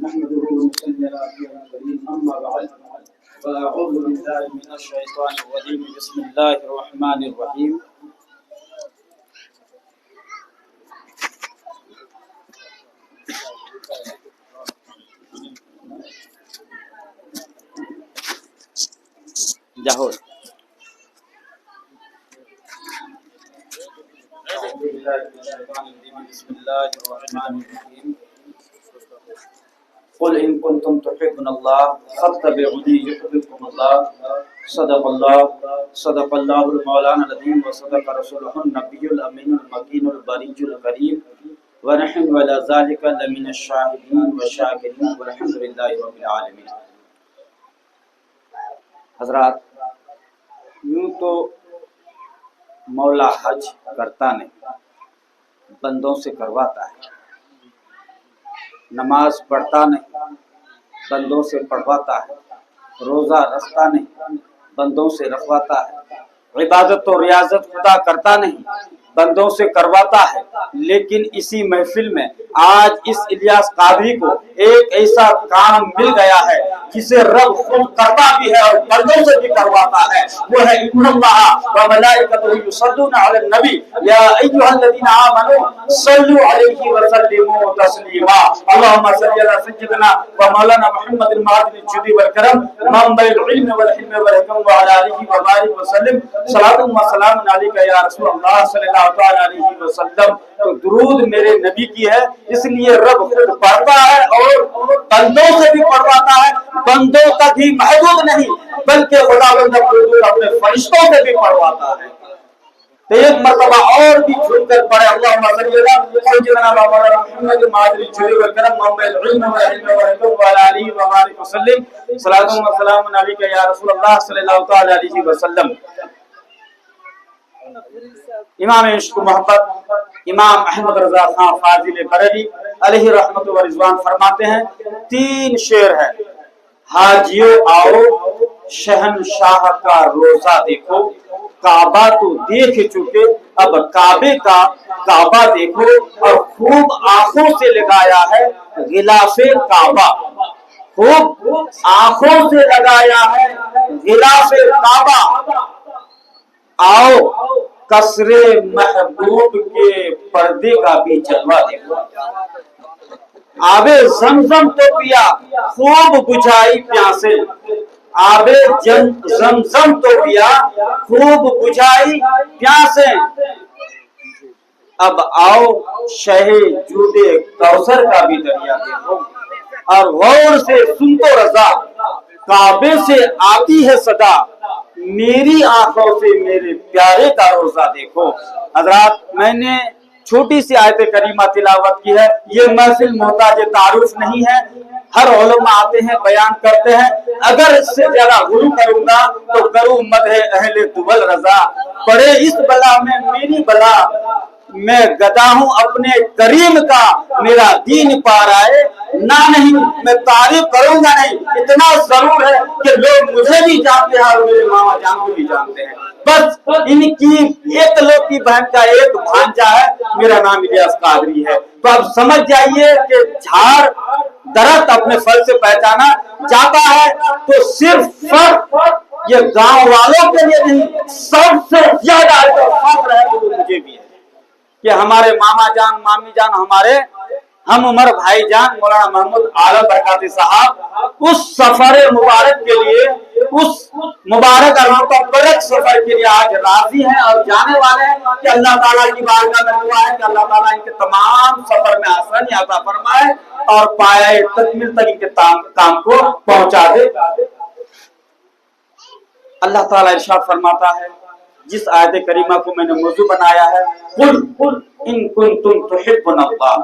نحمده ونصلي على رسوله الكريم اما بعد فاعوذ بالله من الشيطان الرجيم بسم الله الرحمن الرحيم جاہور بسم الله الرحمن الرحيم قل إن كنتم تحبون الله فاتبعوني يحببكم الله صدق الله المولانا العظيم وصدق رسوله النبي الأمين المكين البري الكريم ونحن على ذلك لمن الشاهدين والشاكرين والحمد لله رب العالمين. حضرات، یوں تو مولا حج کرتا نہیں، بندوں سے کرواتا ہے. نماز پڑھتا نہیں، بندوں سے پڑھواتا ہے. روزہ رکھتا نہیں، بندوں سے رکھواتا ہے. عبادت و ریاضت خدا کرتا نہیں، بندوں سے کرواتا ہے. لیکن اسی محفل میں آج اس الیاس قادری کو ایک ایسا کام مل گیا ہے جسے رب خود کرتا بھی ہے اور بندوں سے بھی کرواتا ہے. وہ ہے ان اللہ و ملائکتہ یصلون علی النبی یا ایھا الذین آمنوا صلوا علیہ وسلموا تسلیما. اللهم صل علی سیدنا و مولانا محمد المعدن الجودی والکرم منبع العلم والحلم والحکم وعلی آلہ وبارک وسلم. صلاۃ و سلام علیک یا رسول اللہ صلی اللہ تعالی علیہ وسلم. تو درود میرے نبی کی ہے، اس لیے رب خود پڑھتا ہے اور بندوں سے بھی پڑھواتا ہے. بندوں تک ہی محدود نہیں بلکہ خداوند اپنے فرشتوں سے بھی پڑھواتا ہے. تو ایک مرتبہ اور بھی جھوم کر پڑھے اللہم صلی اللہ سیدنا مولانا محمد المعدن الجودی والکرم منبع العلم والحلم والحکم وعلی آلہ وبارک وسلم. صلاۃ و سلام علیک یا رسول اللہ صلی اللہ تعالی علیہ وسلم. امام عشق و محبت امام احمد رضا خان فاضل بریلوی علیہ رحمت و رضوان فرماتے ہیں 3 شعر ہے. حاجیو آؤ شہنشاہ کا روزہ دیکھو، کعبہ تو دیکھ چکے اب کعبے کا کعبہ دیکھو، اور خوب آنکھوں سے لگایا ہے غلاف کعبہ. خوب آنکھوں سے لگایا ہے غلاف کعبہ. آؤ قصر محبوب کے پردے کا بھی جلوہ دیکھو. آب زمزم تو پیا خوب بجھائی پیاسے، آب زمزم تو پیا خوب بجھائی پیاسے. اب آؤ شہ جود کوثر کا بھی دریا دیکھو، اور غور سے سن تو رضا کعبے سے آتی ہے صدا، میری آنکھوں سے میرے پیارے کا روزہ دیکھو. حضرات، میں نے چھوٹی سی آیت کریمہ تلاوت کی ہے. یہ محفل محتاج تعارف نہیں ہے. ہر علماء آتے ہیں، بیان کرتے ہیں. اگر اس سے زیادہ غلو کروں گا تو کروں مدح اہل دول رضا. پڑے اس بلا میں میری بلا، میں گدا ہوں اپنے کریم کا، میرا دین پار آئے نہ نہیں میں تعریف کروں گا نہیں. اتنا ضرور ہے کہ لوگ مجھے بھی جانتے ہیں اور میرے ماما جان کو بھی جانتے ہیں. بس ان کی ایک لوگ کی بہن کا ایک بھانجا ہے، میرا نام الیاس قادری ہے. تو اب سمجھ جائیے کہ جھاڑ درخت اپنے پھل سے پہچانا جاتا ہے تو صرف فرق یہ گاؤں والوں کے لیے نہیں، سب سے زیادہ فخر ہے وہ مجھے بھی ہے کہ ہمارے ماما جان مامی جان، ہمارے ہم عمر بھائی جان مولانا محمود عالم برکاتی صاحب اس سفر مبارک کے لیے، اس مبارک مبارک سفر کے لیے آج راضی ہیں اور جانے والے ہیں. کہ اللہ تعالیٰ کی بارگاہ میں دعا ہے کہ اللہ تعالیٰ ان کے تمام سفر میں آسانی عطا فرمائے اور پایہ تکمیل تک ان کے کام کو پہنچا دے. اللہ تعالیٰ ارشاد فرماتا ہے، جس آیت کریمہ کو میں نے موضوع بنایا ہے، قل ان کنتم تحبون اللہ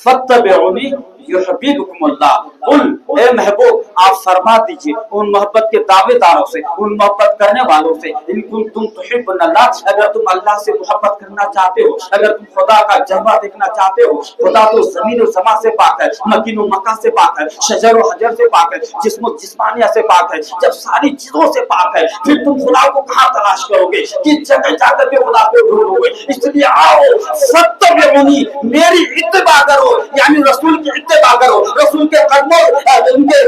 فاتبعونی یحببکم اللہ. قل اے محبوب آپ فرما دیجئے ان محبت کے دعوے داروں سے، ان محبت کرنے والوں سے، ان کنتم تحبون اللہ، اگر تم اللہ سے محبت کرنا چاہتے ہو، اگر تم خدا کا جلوہ دیکھنا چاہتے ہو. خدا تو زمین و سما سے پاک ہے، مکین و مکہ سے پاک ہے، شجر و حجر سے پاک ہے، جسم و جسمانیہ سے پاک ہے. جب ساری چیزوں سے پاک ہے پھر تم خدا کو کہاں تلاش کرو گے، کس جگہ جا کر کے خدا کو ڈھونڈو گے. اس لیے آؤ فتبعونی، میری اتباع کرو، یعنی رسول کی اتباع کرو. रसूल के कदमों उनके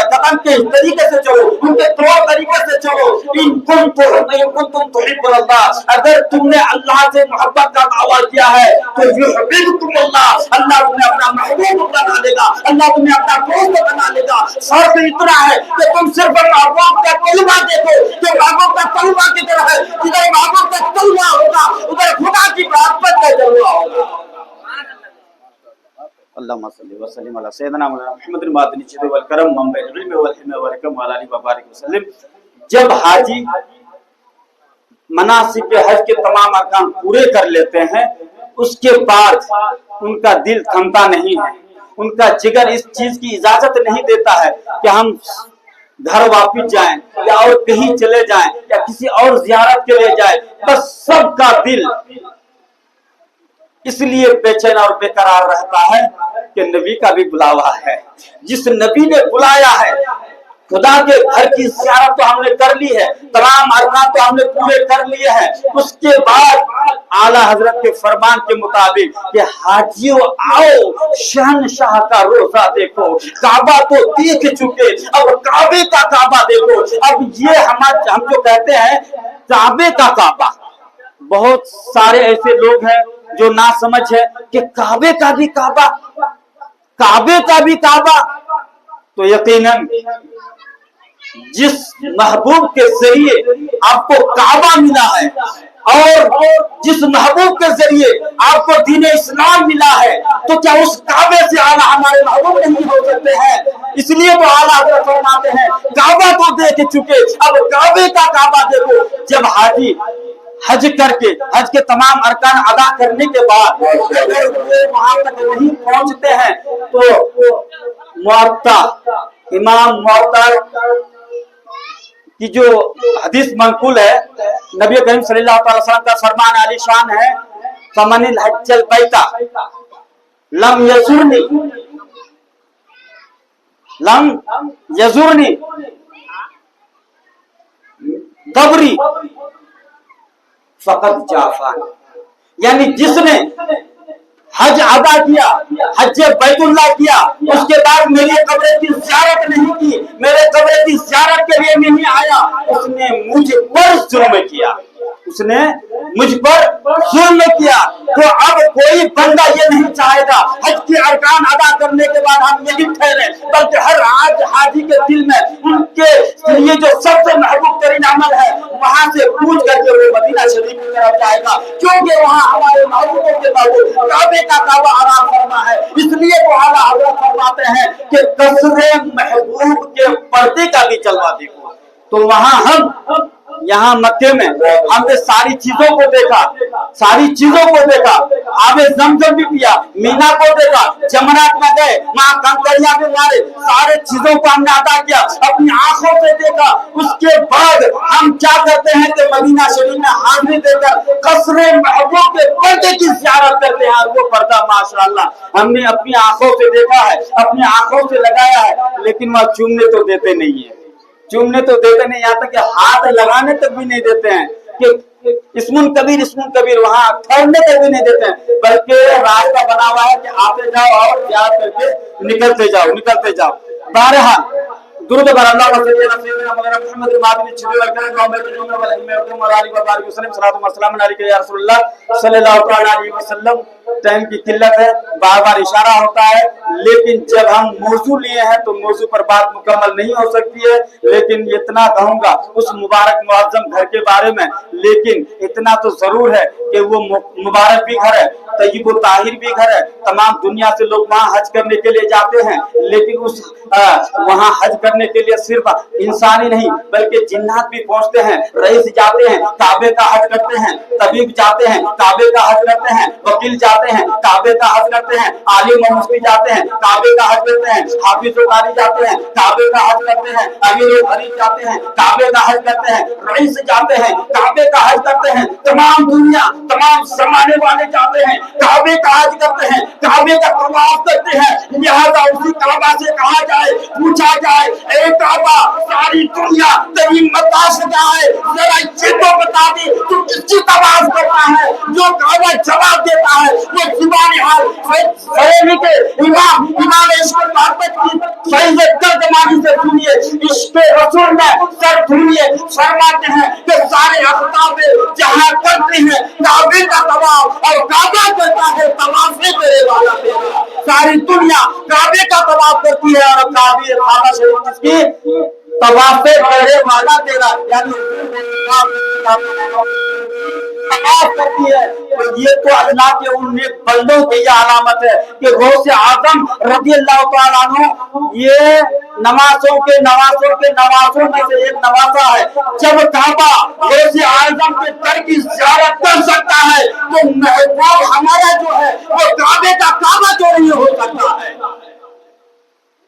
कदम के तरीके से चलो, उनके तौर तरीके से चलो। इन कुंतुम तुहिब्बुल्लाह, अगर तुमने अल्लाह से मोहब्बत का दावा किया है तो युहिब्बुकुमुल्लाह, अल्लाह तुम्हें अपना महबूब बना लेगा, अल्लाह तुम्हें अपना दोस्त बना लेगा। शर्त इतना है कि तुम सिर्फ महबूब का कलमा देखो, जो महबूब का कलमा की तरह है। इधर महबूब का कलमा होगा, उधर खुदा की मोहब्बत का जलवा होगा। अल्लाहुम्मा सल्ली व सल्लिम अला सय्यिदिना मुहम्मद मादनी जिद वल करम मंबइल इल्म वल हिल्म व रकम व अली व बारिक वसल्लम। जब हाजी मनासिक हज के तमाम अरकान पूरे कर लेते हैं, उसके बाद उनका दिल थमता नहीं है, उनका जिगर इस चीज की इजाजत नहीं देता है कि हम घर वापिस जाएं या और कहीं चले जाएं या किसी और जियारत के लिए जाएं। बस सबका दिल इसलिए बेचैन और बेकरार रहता है कि नबी का भी बुलावा है। जिस नबी ने बुलाया है, खुदा के घर की ज़ियारत तो हमने कर ली है, तमाम अरकान तो हमने पूरे कर लिए हैं। उसके बाद आला हजरत के फरमान के मुताबिक कि हाजियों आओ शहनशाह का रोजा देखो। काबा तो देख चुके, अब काबे का काबा देखो। अब ये हम जो कहते हैं काबे का काबा, बहुत सारे ऐसे लोग हैं जो ना समझ है कि काबे का भी काबा, काबे का भी काबा। तो यकीनन जिस महबूब के जरिए आपको काबा मिला है और जिस महबूब के जरिए आपको दीन इस्लाम मिला है, तो क्या उस काबे से आला हमारे महबूब नहीं हो सकते हैं? इसलिए वो आला हज़रत फरमाते हैं काबा तो देख चुके, अब काबे का काबा देखो। जब हाजी हज करके हज के तमाम अरकान अदा करने के बाद अगर वो वहां तक नहीं पहुंचते हैं तो मुअत्ता, इमाम मुअत्ता की जो हदीस मंकुल है, नबी करीम सल्लल्लाहु अलैहि वसल्लम का फरमान आलीशान है, फमनिल हज्जल बैता लम यजुरनी कब्री फकत जाफान। यानी जिसने हज अदा किया, हज बैतुल्लाह किया, उसके बाद मेरी कब्र की ज़ियारत नहीं की, मेरे कब्र की ज़ियारत के लिए नहीं आया, उसने मुझ पर जुल्म किया, उसने मुझ पर जुल्म किया। तो अब कोई बंदा ये नहीं चाहेगा हज के अरकान अदा करने के बाद हम यही ठहरे, बल्कि हर आज हाजी के दिल में उनके लिए जो सबसे महबूब तरीन अमल है वहां से पूछ करके वो मदीना शरीफ की तरफ जाएगा, क्योंकि वहां हमारे महबूबों के महबूब काबे का काबा आराम फरमा है। इसलिए वो आला हज़रत फरमाते हैं कि कसरे महबूब के पर्दे का भी जलवा देखो। तो वहां हम यहाँ मक्के में हमने सारी चीजों को देखा, सारी चीजों को देखा, आबे ज़मज़म भी पिया, मीना को देखा, जमरात में गए, वहां कंकरियां भी मारे, सारे चीजों को हमने अदा किया, अपनी आंखों से देखा। उसके बाद हम क्या करते हैं कि मदीना शरीफ में हाजिरी देकर कसरे महबूब के पर्दे की ज़ियारत करते हैं। वो पर्दा माशाअल्लाह हमने अपनी आंखों से देखा है, अपनी आंखों से लगाया है, लेकिन वह चूमने तो देते नहीं है, चूमने तो देते नहीं, यहाँ तक कि हाथ लगाने तक भी नहीं देते हैं कि इस्मुन कबीर वहां ठहरने तक भी नहीं देते हैं, बल्कि रास्ता बना हुआ है कि आते जाओ और याद करके निकलते जाओ। बहरहाल दुरूद बर अल्लाह व सल्लल्लाहु अलैहि मुहम्मद मादनी छिदे व करम व बेजुम व अलैहि व अली व बारिक वसल्लम सलातु व सलाम अलैका या रसूलुल्लाह सल्लल्लाहु अलैहि वसल्लम। टाइम की किल्लत है, बार-बार इशारा होता है, लेकिन जब हम मौजू लिए हैं तो मौजू पर बात मुकम्मल नहीं हो सकती है। लेकिन इतना कहूंगा उस मुबारक मुअज्जम घर के बारे में, लेकिन इतना तो जरूर है कि वो मुबारक भी घर है, तय्यब व ताहिर भी घर है। तमाम दुनिया से लोग वहाँ हज करने के लिए जाते हैं, लेकिन उस वहाँ हज करने के लिए सिर्फ इंसान ही नहीं बल्कि जिन्नात भी पहुँचते हैं, रईस जाते हैं, काबे का हज करते हैं, तबीब जाते हैं, काबे का हज करते हैं, वकील जाते हैं, काबे का हज करते हैं, आलिम व मुफ्ती जाते हैं, काबे का हज करते हैं, हाफिज व कारी जाते हैं, काबे का हज करते हैं, अमीर व गरीब जाते हैं, काबे का हज करते हैं, रईस जाते हैं, काबे का हज करते हैं, तमाम दुनिया तमाम जमाने वाले जाते हैं, काबे का हज करते हैं, काबे का तवाफ करते हैं। लिहाजा उसी काबा से कहा जाए, पूछा जाए, ए काबा सारी दुनिया तेरी मता से जाए, जरा ये तो बता दे तू किसकी तवाफ करता है? जो काबा जवाब देता है वो जुबानी हाल के इमाम इस्माइल सारी दुनिया काबे का तवाफ करती है और काबे खाना शरीफ जिसकी तवाफे करे वाला तेरा यानी तवाफ करती है। तो ये तो अल्लाह के उन नेक बंदों की यह अलामत है कि गौसे आजम रज़ी अल्लाह तआला अन्हु ये नवासों के नवासों में से एक नवासा है। जब काबा गौसे आजम के दर की ज़ियारत कर सकता है तो महबूब हमारा जो है वो काबे का काबा जो नहीं हो सकता है।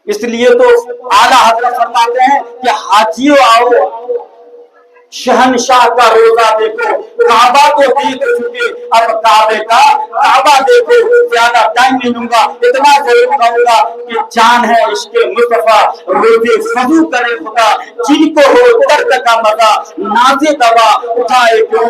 इसलिए तो आला हजरत फरमाते हैं कि हाजियों आओ शहनशाह का रोजा देखो, काबा को देख चुके अब काबे का काबा देखो। ज्यादा टाइम नहीं लूंगा, इतना जरूर कहूंगा कि जान है इसके मुस्तफा रोजे फजू करे खुदा, जिनको हो दर्द का मजा नाज़े दवा उठाए क्यों।